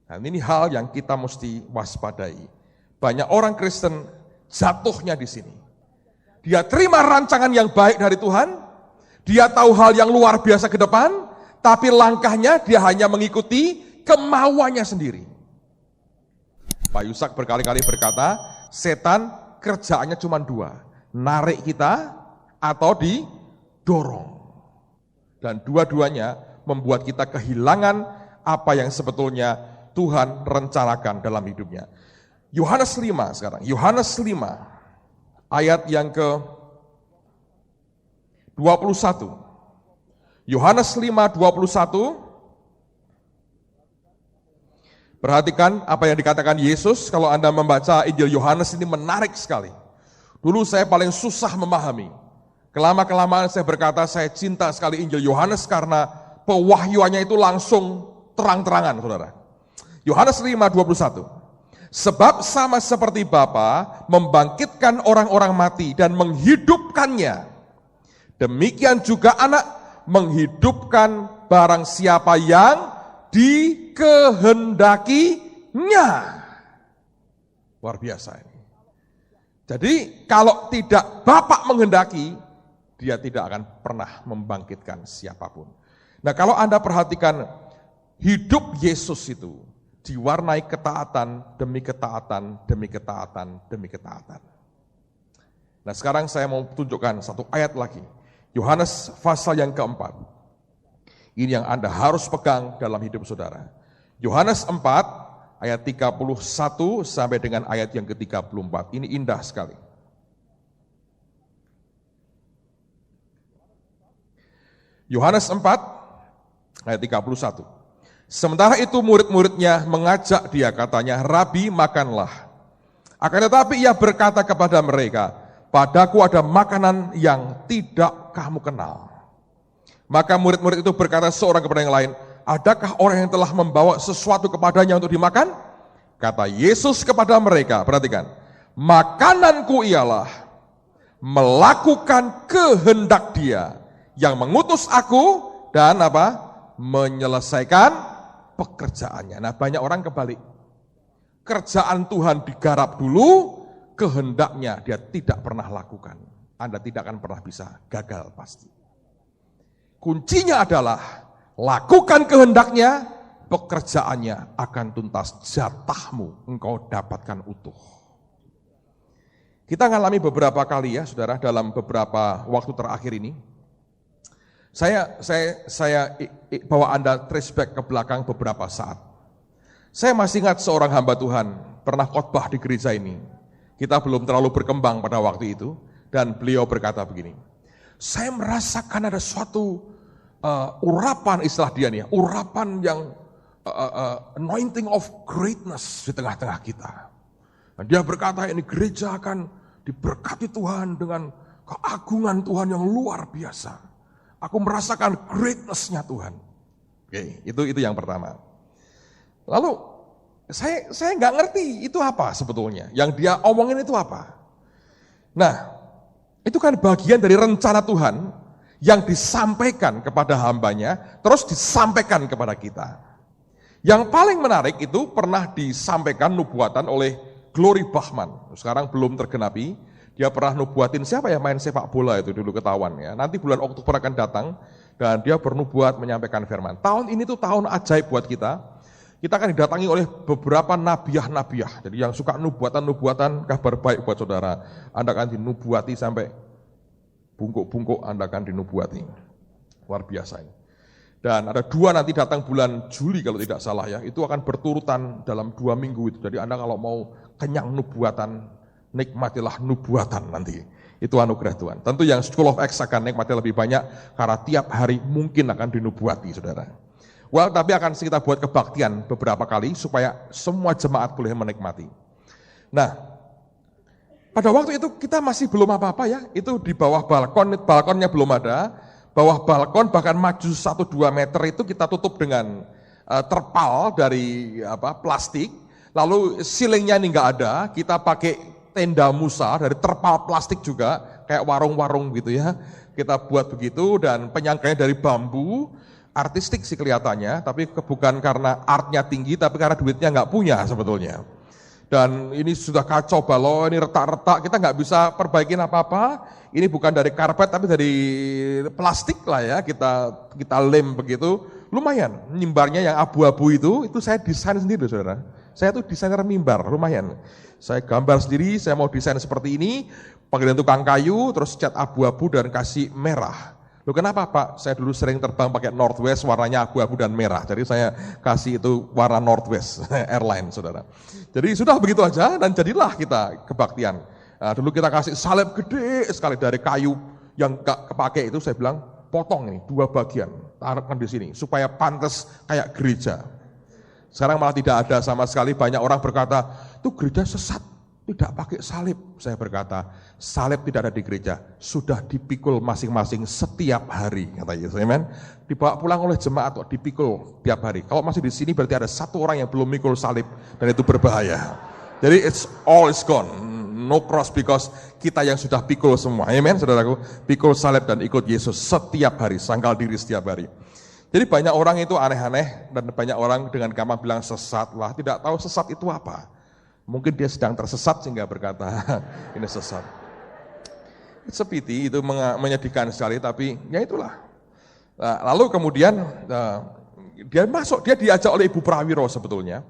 Nah, ini hal yang kita mesti waspadai. Banyak orang Kristen jatuhnya di sini. Dia terima rancangan yang baik dari Tuhan, dia tahu hal yang luar biasa ke depan, tapi langkahnya dia hanya mengikuti kemauannya sendiri. Pak Yusak berkali-kali berkata, setan kerjaannya cuma dua, narik kita atau didorong. Dan dua-duanya membuat kita kehilangan apa yang sebetulnya Tuhan rencanakan dalam hidupnya. Yohanes 5 sekarang, Yohanes 5 ayat yang ke-21. Yohanes 5:21. Perhatikan apa yang dikatakan Yesus. Kalau Anda membaca Injil Yohanes ini menarik sekali. Dulu saya paling susah memahami. Kelama-kelamaan saya berkata saya cinta sekali Injil Yohanes karena pewahyuannya itu langsung terang-terangan, saudara. Yohanes 5:21. Sebab sama seperti Bapa membangkitkan orang-orang mati dan menghidupkannya, demikian juga Anak menghidupkan barang siapa yang dikehendakinya. Luar biasa ini. Jadi kalau tidak Bapa menghendaki, dia tidak akan pernah membangkitkan siapapun. Nah, kalau Anda perhatikan hidup Yesus itu diwarnai ketaatan demi ketaatan demi ketaatan demi ketaatan. Nah, sekarang saya mau tunjukkan satu ayat lagi. Yohanes pasal yang keempat. Ini yang Anda harus pegang dalam hidup saudara. Yohanes 4 ayat 31 sampai dengan ayat yang ke-34. Ini indah sekali. Yohanes 4 ayat 31. Sementara itu murid-muridnya mengajak dia, katanya, Rabi, makanlah. Akan tetapi ia berkata kepada mereka, padaku ada makanan yang tidak kamu kenal. Maka murid-murid itu berkata seorang kepada yang lain, adakah orang yang telah membawa sesuatu kepadanya untuk dimakan? Kata Yesus kepada mereka, perhatikan, makananku ialah melakukan kehendak Dia yang mengutus aku dan menyelesaikan pekerjaannya. Nah, banyak orang kebalik. Kerjaan Tuhan digarap dulu, kehendaknya dia tidak pernah lakukan. Anda tidak akan pernah bisa, gagal pasti. Kuncinya adalah lakukan kehendaknya, pekerjaannya akan tuntas, jatahmu engkau dapatkan utuh. Kita ngalami beberapa kali ya saudara dalam beberapa waktu terakhir ini. Saya bawa Anda trace back ke belakang beberapa saat. Saya masih ingat seorang hamba Tuhan pernah khotbah di gereja ini. Kita belum terlalu berkembang pada waktu itu dan beliau berkata begini. Saya merasakan ada suatu urapan, istilah dia nih, urapan yang anointing of greatness di tengah-tengah kita. Dan dia berkata ini gereja akan diberkati Tuhan dengan keagungan Tuhan yang luar biasa. Aku merasakan greatness-nya Tuhan. Oke, itu yang pertama. Lalu saya nggak ngerti itu apa sebetulnya. Yang dia omongin itu apa. Nah, itu kan bagian dari rencana Tuhan yang disampaikan kepada hambanya, terus disampaikan kepada kita. Yang paling menarik itu pernah disampaikan nubuatan oleh Glory Bachman. Sekarang belum tergenapi. Dia pernah nubuatin siapa ya main sepak bola itu dulu ketahuan ya. Nanti bulan Oktober akan datang dan dia bernubuat menyampaikan firman. Tahun ini tuh tahun ajaib buat kita. Kita akan didatangi oleh beberapa nabiah-nabiah. Jadi yang suka nubuatan-nubuatan kabar baik buat saudara. Anda akan dinubuati sampai bungkuk-bungkuk Anda akan dinubuati. Luar biasa ini. Dan ada 2 nanti datang bulan Juli kalau tidak salah ya. Itu akan berturutan dalam 2 minggu itu. Jadi Anda kalau mau kenyang nubuatan, nikmatilah nubuatan nanti. Itu anugerah Tuhan. Tentu yang School of Acts akan nikmati lebih banyak karena tiap hari mungkin akan dinubuati saudara. Well, tapi akan kita buat kebaktian beberapa kali supaya semua jemaat boleh menikmati. Nah, pada waktu itu kita masih belum apa-apa ya, itu di bawah balkonnya belum ada, bawah balkon bahkan maju 1-2 meter itu kita tutup dengan terpal dari plastik, lalu ceilingnya ini enggak ada, kita pakai tenda Musa dari terpal plastik juga, kayak warung-warung gitu ya, kita buat begitu dan penyangkanya dari bambu, artistik sih kelihatannya, tapi bukan karena artnya tinggi, tapi karena duitnya nggak punya sebetulnya. Dan ini sudah kacau balau, ini retak-retak, kita nggak bisa perbaikin apa-apa. Ini bukan dari karpet, tapi dari plastik lah ya, kita lem begitu. Lumayan, mimbarnya yang abu-abu itu saya desain sendiri saudara. Saya tuh desainer mimbar, lumayan. Saya gambar sendiri, saya mau desain seperti ini, panggilin tukang kayu, terus cat abu-abu dan kasih merah. Loh kenapa Pak? Saya dulu sering terbang pakai Northwest warnanya abu-abu dan merah. Jadi saya kasih itu warna Northwest Airline saudara. Jadi sudah begitu aja dan jadilah kita kebaktian. Nah, dulu kita kasih salib gede sekali dari kayu yang gak kepake itu, saya bilang potong ini 2 bagian, taruhkan di sini supaya pantas kayak gereja. Sekarang malah tidak ada sama sekali, banyak orang berkata, itu gereja sesat. Tidak pakai salib, saya berkata, salib tidak ada di gereja, sudah dipikul masing-masing setiap hari, kata Yesus, amen. Dibawa pulang oleh jemaat, dipikul tiap hari. Kalau masih di sini berarti ada 1 orang yang belum mikul salib, dan itu berbahaya. Jadi all is gone, no cross because kita yang sudah pikul semua, amen, saudaraku. Pikul salib dan ikut Yesus setiap hari, sangkal diri setiap hari. Jadi banyak orang itu aneh-aneh, dan banyak orang dengan gampang bilang sesat, lah tidak tahu sesat itu apa. Mungkin dia sedang tersesat sehingga berkata, ini sesat. It's a pity, itu menyedihkan sekali, tapi ya itulah. Nah, lalu kemudian dia diajak oleh Ibu Prawiro sebetulnya.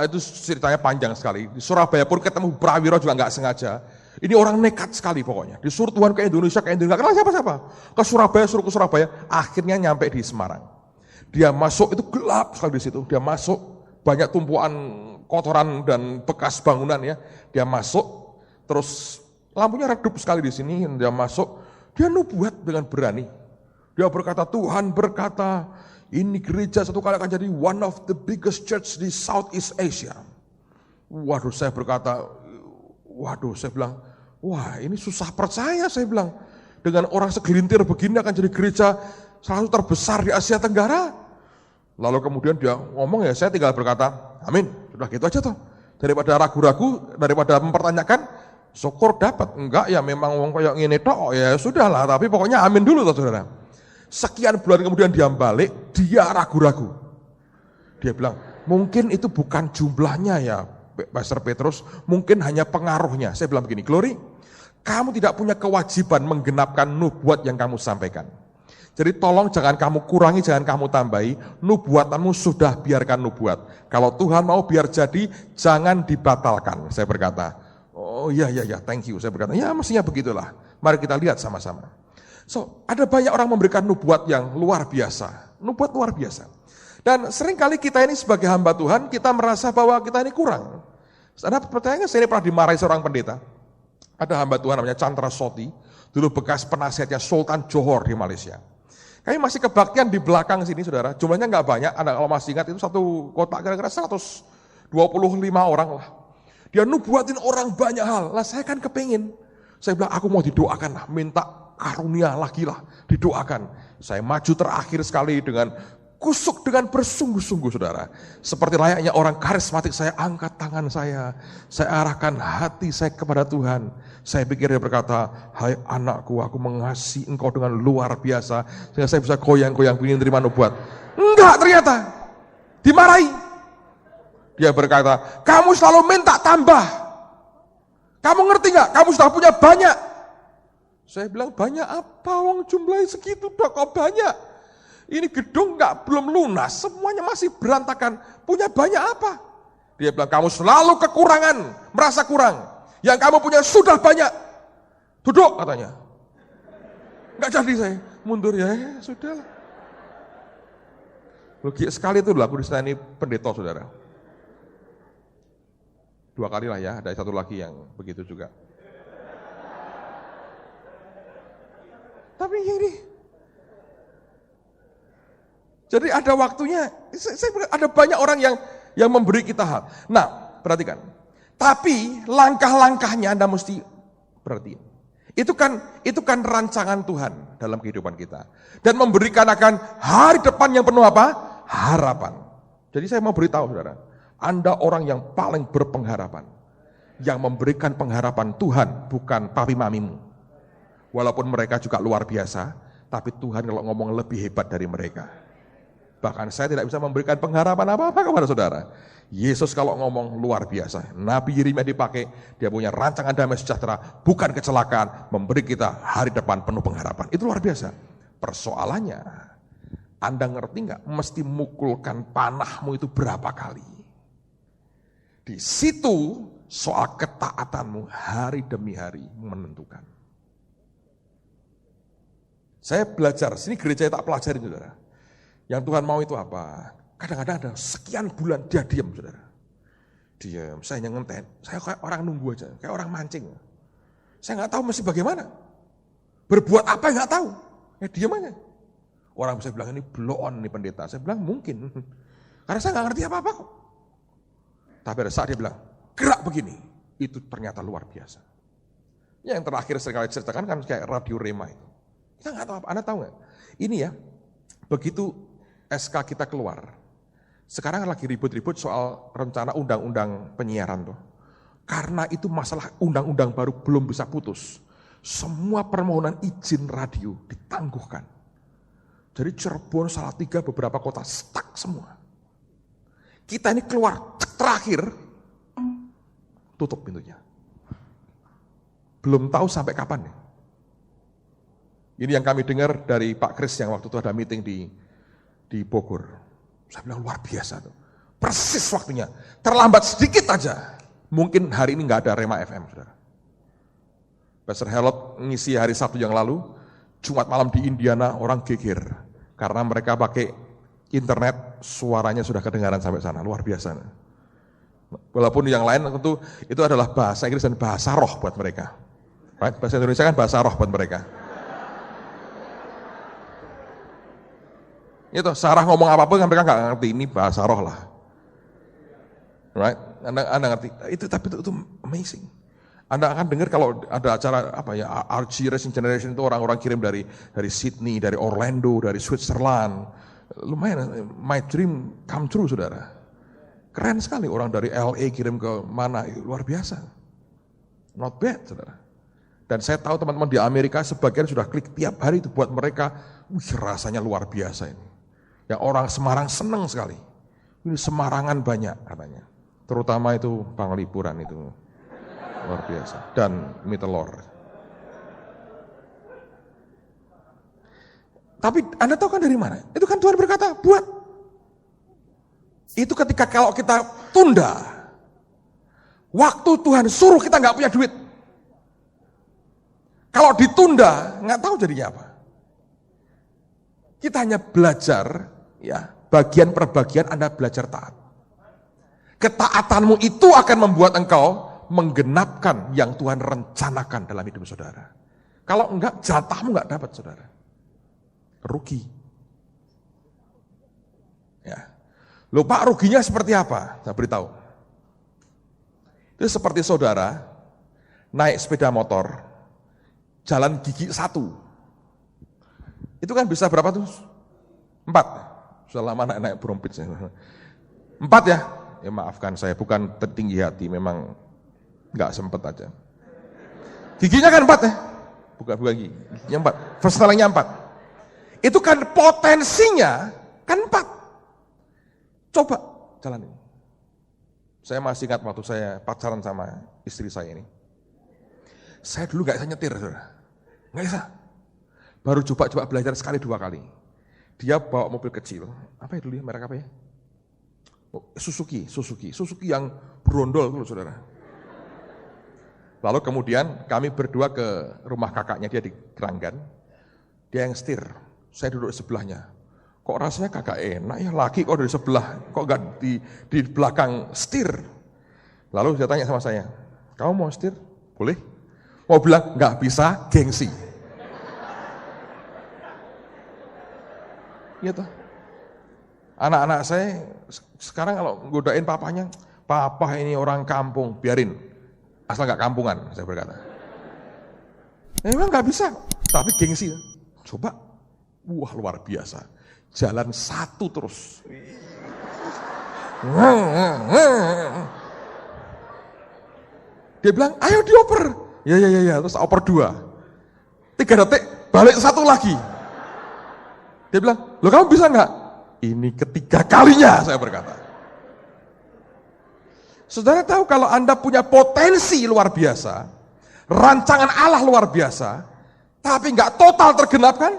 Itu ceritanya panjang sekali. Di Surabaya pun ketemu Prawiro juga nggak sengaja. Ini orang nekat sekali pokoknya. Disuruh Tuhan ke Indonesia, nggak kenal siapa-siapa. Ke Surabaya, suruh ke Surabaya, akhirnya nyampe di Semarang. Dia masuk, itu gelap sekali di situ. Dia masuk, banyak tumpuan kotoran dan bekas bangunan ya. Dia masuk, terus lampunya redup sekali di sini. Dia masuk, dia nubuat dengan berani. Dia berkata, Tuhan berkata, ini gereja satu kali akan jadi one of the biggest church di Southeast Asia. Waduh, saya berkata, saya bilang, wah ini susah percaya, saya bilang. Dengan orang segelintir begini akan jadi gereja salah satu terbesar di Asia Tenggara. Lalu kemudian dia ngomong, ya saya tinggal berkata, amin, sudah gitu aja tuh. Daripada ragu-ragu, daripada mempertanyakan, syukur dapat. Enggak ya memang wong kayak ngene tok, ya sudahlah, tapi pokoknya amin dulu tuh saudara. Sekian bulan kemudian dia balik, dia ragu-ragu. Dia bilang, mungkin itu bukan jumlahnya ya Pastor Petrus, mungkin hanya pengaruhnya. Saya bilang begini, Glory, kamu tidak punya kewajiban menggenapkan nubuat yang kamu sampaikan. Jadi tolong jangan kamu kurangi, jangan kamu tambahi, nubuatanmu sudah biarkan nubuat. Kalau Tuhan mau biar jadi, jangan dibatalkan. Saya berkata, oh iya, thank you. Saya berkata, ya mestinya begitulah. Mari kita lihat sama-sama. So, ada banyak orang memberikan nubuat yang luar biasa. Nubuat luar biasa. Dan seringkali kita ini sebagai hamba Tuhan, kita merasa bahwa kita ini kurang. Anda percaya nggak, saya ini pernah dimarahi seorang pendeta. Ada hamba Tuhan namanya Chandra Soti, dulu bekas penasihatnya Sultan Johor di Malaysia. Kami masih kebaktian di belakang sini saudara, jumlahnya nggak banyak, Anda kalau masih ingat itu satu kota kira-kira 125 orang lah. Dia nubuatin orang banyak hal, lah saya kan kepingin. Saya bilang aku mau didoakan lah, minta karunia lagi lah, didoakan. Saya maju terakhir sekali dengan kusuk dengan bersungguh-sungguh saudara. Seperti layaknya orang karismatik, saya angkat tangan saya arahkan hati saya kepada Tuhan. Saya pikir dia berkata, hai anakku, aku mengasihi engkau dengan luar biasa, sehingga saya bisa goyang-goyang ingin terima nubuat. Enggak, ternyata dimarahi. Dia berkata, kamu selalu minta tambah. Kamu ngerti enggak? Kamu sudah punya banyak. Saya bilang, banyak apa? Wong jumlahnya segitu kok banyak. Ini gedung belum lunas, semuanya masih berantakan. Punya banyak apa? Dia bilang, kamu selalu kekurangan, merasa kurang. Yang kamu punya sudah banyak. Duduk katanya. Enggak jadi saya, mundur ya, sudahlah. Logik sekali itu aku disayani pendeta saudara. 2 kali lah ya, ada satu lagi yang begitu juga. Tapi ini, jadi ada waktunya, ada banyak orang yang memberi kita hal. Nah, perhatikan. Tapi langkah-langkahnya Anda mesti perhatiin. Itu kan rancangan Tuhan dalam kehidupan kita. Dan memberikan akan hari depan yang penuh apa? Harapan. Jadi saya mau beritahu saudara, Anda orang yang paling berpengharapan. Yang memberikan pengharapan Tuhan bukan papi mamimu. Walaupun mereka juga luar biasa, Tapi Tuhan kalau ngomong lebih hebat dari mereka. Bahkan saya tidak bisa memberikan pengharapan apa-apa kepada saudara. Yesus kalau ngomong luar biasa. Nabi Yeremia dipakai, dia punya rancangan damai sejahtera, bukan kecelakaan, memberi kita hari depan penuh pengharapan. Itu luar biasa. Persoalannya, Anda ngerti nggak? Mesti mukulkan panahmu itu berapa kali? Di situ soal ketaatanmu hari demi hari menentukan. Saya belajar, sini gereja tak pelajarin saudara. Yang Tuhan mau itu apa? Kadang-kadang ada sekian bulan dia diam saudara. Diam, saya hanya ngenten, saya kayak orang nunggu aja, kayak orang mancing. Saya nggak tahu mesti bagaimana. Berbuat apa nggak tahu, ya diam aja. Orang bisa bilang ini blow on nih pendeta, saya bilang mungkin. Karena saya nggak ngerti apa-apa kok. Tapi ada saat dia bilang, gerak begini, itu ternyata luar biasa. Yang terakhir sekali ceritakan kan kayak Radio Rema itu. Kita nggak tahu apa, Anda tahu nggak? Ini ya, begitu SK kita keluar, sekarang lagi ribut-ribut soal rencana undang-undang penyiaran tuh. Karena itu masalah undang-undang baru belum bisa putus. Semua permohonan izin radio ditangguhkan. Jadi Cirebon, Salatiga, beberapa kota stuck semua. Kita ini keluar terakhir, tutup pintunya. Belum tahu sampai kapan nih. Ini yang kami dengar dari Pak Kris yang waktu itu ada meeting di Bogor. Saya bilang luar biasa tuh. Persis waktunya. Terlambat sedikit aja. Mungkin hari ini nggak ada Rema FM, saudara. Pastor Harold ngisi hari Sabtu yang lalu, Jumat malam di Indiana orang geger. Karena mereka pakai internet, suaranya sudah kedengaran sampai sana. Luar biasa. Walaupun yang lain tentu itu adalah bahasa Inggris dan bahasa roh buat mereka. Right? Bahasa Indonesia kan bahasa roh buat mereka. Itu Sarah ngomong apapun kan mereka nggak ngerti, ini bahasa roh lah. Right? Anda ngerti? Tapi itu amazing. Anda akan dengar kalau ada acara apa ya, RG Racing Generation itu orang-orang kirim dari Sydney, dari Orlando, dari Switzerland. Lumayan, my dream come true saudara. Keren sekali orang dari LA kirim ke mana, luar biasa. Not bad saudara. Dan saya tahu teman-teman di Amerika sebagian sudah klik tiap hari itu buat mereka, rasanya luar biasa ini. Ya orang Semarang senang sekali. Ini Semarangan banyak katanya. Terutama itu Panglipuran itu. Luar biasa. Dan mie telur. Tapi Anda tahu kan dari mana? Itu kan Tuhan berkata, buat. Itu ketika kalau kita tunda. Waktu Tuhan suruh kita nggak punya duit. Kalau ditunda, nggak tahu jadinya apa. Kita hanya belajar, ya bagian per bagian Anda belajar taat. Ketaatanmu itu akan membuat engkau menggenapkan yang Tuhan rencanakan dalam hidup saudara. Kalau enggak, jatahmu enggak dapat saudara. Rugi. Ya. Loh Pak, ruginya seperti apa? Saya beritahu. Itu seperti saudara naik sepeda motor, jalan gigi 1. Itu kan bisa berapa tuh? 4. Sudah lama naik brompit. 4 ya? Ya maafkan saya, bukan tertinggi hati, memang nggak sempet aja. Giginya kan 4 ya? Bukan giginya 4, first nilainya 4. Itu kan potensinya kan 4. Coba jalanin. Saya masih ingat waktu saya pacaran sama istri saya ini. Saya dulu nggak bisa nyetir, saudara. Nggak bisa. Baru coba belajar sekali 2 kali. Dia bawa mobil kecil, apa ya dulu ya, merek apa ya? Suzuki yang berondol dulu saudara. Lalu kemudian kami berdua ke rumah kakaknya, dia di Keranggan, dia yang setir, saya duduk di sebelahnya. Kok rasanya kagak enak ya, laki kok dari sebelah, kok gak di belakang setir. Lalu dia tanya sama saya, kamu mau setir? Boleh? Mau bilang gak bisa, gengsi. Gitu. Anak-anak saya sekarang kalau godain papanya, papa ini orang kampung, biarin. Asal gak kampungan, saya berkata. Memang gak bisa, tapi gengsi. Coba, wah luar biasa. Jalan 1 terus. Dia bilang, ayo dioper. Ya, terus oper 2. 3 detik, balik 1 lagi. Dia bilang, loh kamu bisa nggak? Ini ketiga kalinya saya berkata. Saudara tahu kalau Anda punya potensi luar biasa, rancangan Allah luar biasa, tapi nggak total tergenapkan?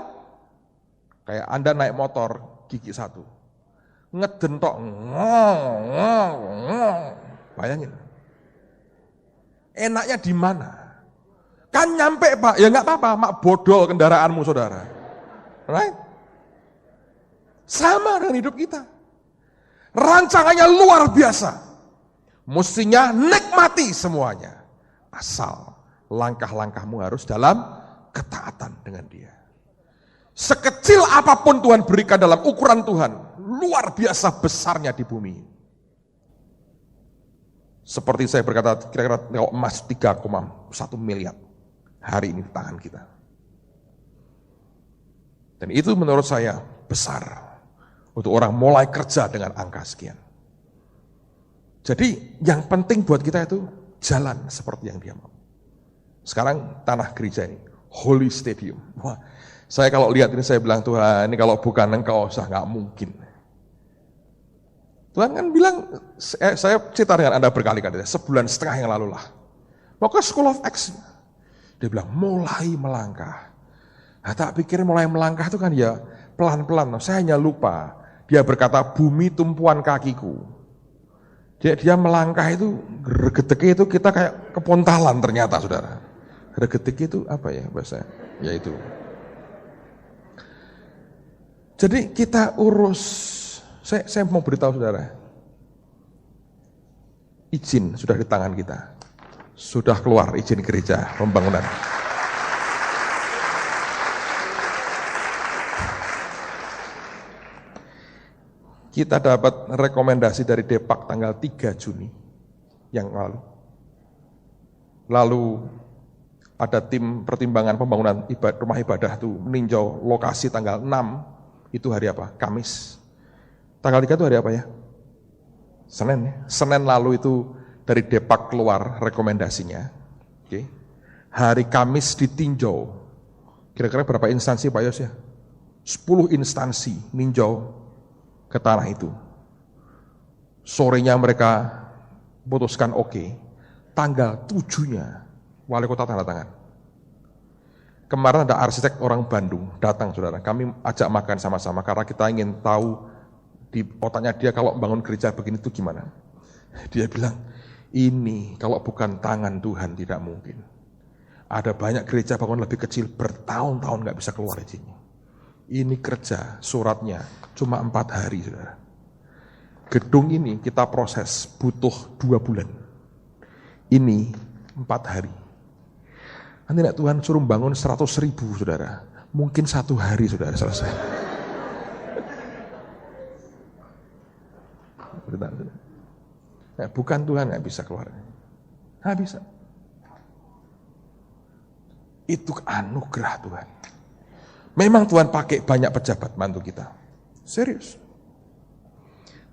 Kayak Anda naik motor gigi satu, ngeden tok, bayangin. Enaknya di mana? Kan nyampe Pak, ya nggak apa-apa, mak bodol kendaraanmu saudara. Right? Sama dengan hidup kita. Rancangannya luar biasa. Mestinya nikmati semuanya. Asal langkah-langkahmu harus dalam ketaatan dengan Dia. Sekecil apapun Tuhan berikan dalam ukuran Tuhan, luar biasa besarnya di bumi. Seperti saya berkata, kira-kira emas 3,1 miliar hari ini di tangan kita. Dan itu menurut saya besar untuk orang mulai kerja dengan angka sekian. Jadi yang penting buat kita itu jalan seperti yang Dia mau. Sekarang tanah gereja ini, Holy Stadium. Wah, saya kalau lihat ini saya bilang, Tuhan ini kalau bukan Engkau nggak mungkin. Tuhan kan bilang, saya cerita dengan Anda berkali-kali, sebulan setengah yang lalu lah. Mau ke School of Acts. Dia bilang, mulai melangkah. Nah, tak pikir mulai melangkah itu kan ya pelan-pelan. Saya hanya lupa. Dia berkata, bumi tumpuan kakiku. Dia melangkah itu, regedek itu kita kayak kepontalan ternyata, saudara. Regedek itu apa ya bahasa? Ya itu. Jadi kita urus. Saya mau beritahu saudara, izin sudah di tangan kita, sudah keluar izin gereja pembangunan. Kita dapat rekomendasi dari Depak tanggal 3 Juni yang lalu. Lalu ada tim pertimbangan pembangunan rumah ibadah itu meninjau lokasi tanggal 6, itu hari apa? Kamis. Tanggal 3 itu hari apa ya? Senin ya. Senin lalu itu dari Depak keluar rekomendasinya. Oke. Hari Kamis ditinjau. Kira-kira berapa instansi Pak Yos ya? 10 instansi ninjau ke tanah itu. Sorenya mereka putuskan oke. Tanggal 7-nya wali kota tanda tangan. Kemarin ada arsitek orang Bandung datang saudara. Kami ajak makan sama-sama karena kita ingin tahu di otaknya dia kalau bangun gereja begini itu gimana. Dia bilang, ini kalau bukan tangan Tuhan tidak mungkin. Ada banyak gereja bangun lebih kecil bertahun-tahun gak bisa keluar izinnya. Ini kerja suratnya cuma 4 hari saudara. Gedung ini kita proses butuh 2 bulan. Ini 4 hari. Nanti nak Tuhan suruh bangun 100.000 saudara. Mungkin 1 hari saudara selesai. Nah, bukan Tuhan nggak bisa keluar, nggak bisa. Itu anugerah Tuhan. Memang Tuhan pakai banyak pejabat bantu kita, serius.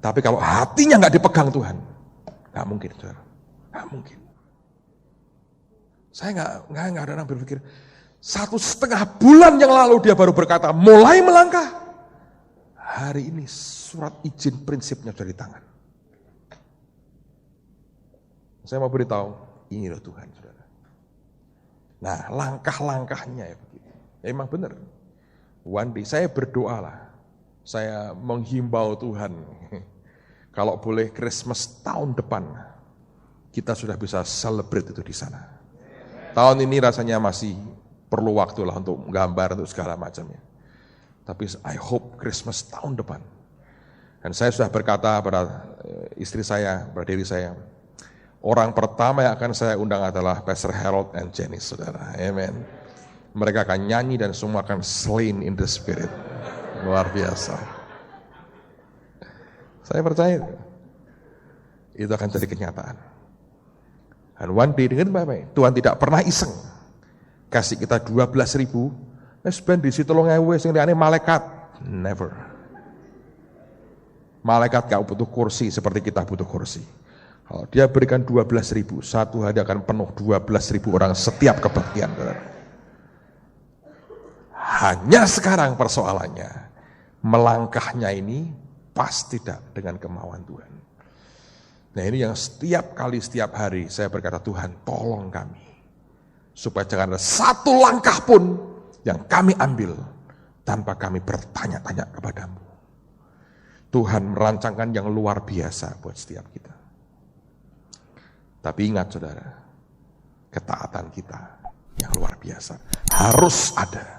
Tapi kalau hatinya nggak dipegang Tuhan, nggak mungkin, saudara, nggak mungkin. Saya nggak ada orang berpikir 1,5 bulan yang lalu dia baru berkata mulai melangkah. Hari ini surat izin prinsipnya sudah di tangan. Saya mau beritahu, ini loh Tuhan, saudara. Nah, langkah-langkahnya ya begitu. Ya, emang benar. One day, saya berdoa lah. Saya menghimbau Tuhan. Kalau boleh Christmas tahun depan, kita sudah bisa celebrate itu di sana. Tahun ini rasanya masih perlu waktu lah untuk gambar, untuk segala macamnya. Tapi I hope Christmas tahun depan. Dan saya sudah berkata pada istri saya, pada diri saya, orang pertama yang akan saya undang adalah Pastor Harold and Jenny, saudara. Amen. Mereka akan nyanyi dan semua akan slain in the spirit. Luar biasa. Saya percaya itu akan jadi kenyataan. Dan one day, dengan baik-baik, Tuhan tidak pernah iseng kasih kita 12.000, ben di situ lo ngewe sing liyane malaikat. Never. Malaikat gak butuh kursi seperti kita butuh kursi. Kalau dia berikan 12.000, satu hari akan penuh 12.000 orang setiap kebaktian. Hanya sekarang persoalannya, melangkahnya ini pas tidak dengan kemauan Tuhan. Nah ini yang setiap kali, setiap hari saya berkata, Tuhan tolong kami. Supaya jangan ada satu langkah pun yang kami ambil tanpa kami bertanya-tanya kepadamu. Tuhan merancangkan yang luar biasa buat setiap kita. Tapi ingat saudara, ketaatan kita yang luar biasa harus ada.